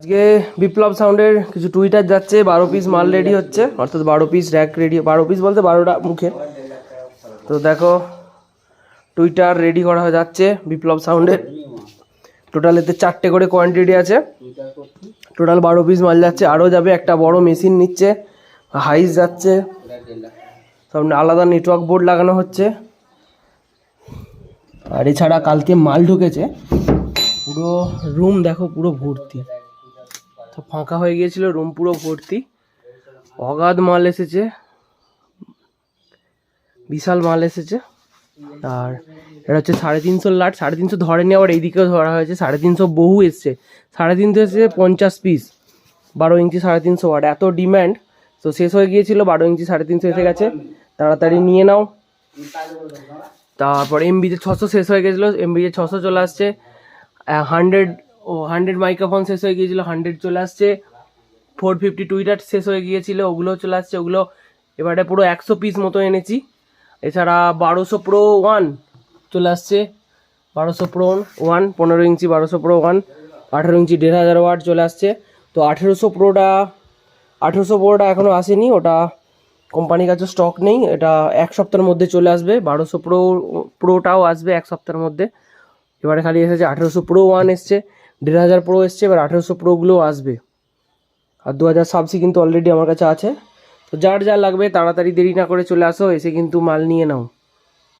আজকে বিপ্লব সাউন্ডের কিছু টুইটার যাচ্ছে, 12 পিস মাল রেডি হচ্ছে, অর্থাৎ 12 পিস র্যাক রেডি। 12 পিস বলতে 12টা মুখে। তো দেখো টুইটার রেডি করা হয়ে যাচ্ছে বিপ্লব সাউন্ডের। টোটাল এতে 4টে করে কোয়ান্টিটি আছে। টোটাল 12 পিস মাল যাচ্ছে, আরও যাবে। একটা বড় মেশিন নিচ্ছে, হাইস যাচ্ছে, সামনে আলাদা নেটওয়ার্ক বোর্ড লাগানো হচ্ছে। আর এছাড়া কালকে মাল ঢুকেছে, পুরো রুম দেখো পুরো ভর্তি, তো ফাঁকা হয়ে গিয়েছিল, রুম পুরো ভর্তি। অগাধ মাল এসেছে, বিশাল মাল এসেছে। আর এটা হচ্ছে 350 লাট, 350 ধরেনি, আবার এইদিকেও ধরা হয়েছে 350 বহু এসছে। 350 এসেছে 50 পিস, 12 ইঞ্চি 350 ওয়াট। এত ডিম্যান্ড, তো শেষ হয়ে গিয়েছিল, 12 ইঞ্চি 350 এসে গেছে, তাড়াতাড়ি নিয়ে নাও। তারপর এমবিজে 600 শেষ হয়ে গেছিলো, এমবিজে 600 চলে আসছে। 100 মাইক্রোফোন শেষ হয়ে গিয়েছিলো, 100 চলে আসছে। 450 টুইটার শেষ হয়ে গিয়েছিলো, ওগুলো চলে আসছে। ওগুলো এবারে পুরো 100 পিস মতো এনেছি। এছাড়া 1200 প্রো 1 চলে আসছে, 1200 প্রো 1, 15 ইঞ্চি 1200 প্রো 1, 18 ইঞ্চি 1500 ওয়াট চলে আসছে। তো 1800 প্রোটা এখনও আসেনি, ওটা কোম্পানির কাছে স্টক নেই, এটা 1 সপ্তাহের মধ্যে চলে আসবে। 1200 প্রোটাও আসবে 1 সপ্তাহের মধ্যে। এবারে খালি এসেছে 1800 প্রো 1 এসছে, 1500 প্রো এসছে, এবার 1800 প্রোগুলোও আসবে। আর 2000 সাবসি কিন্তু অলরেডি আমার কাছে আছে। তো যার যা লাগবে তাড়াতাড়ি দেরি না করে চলে আসো, এসে কিন্তু মাল নিয়ে নাও।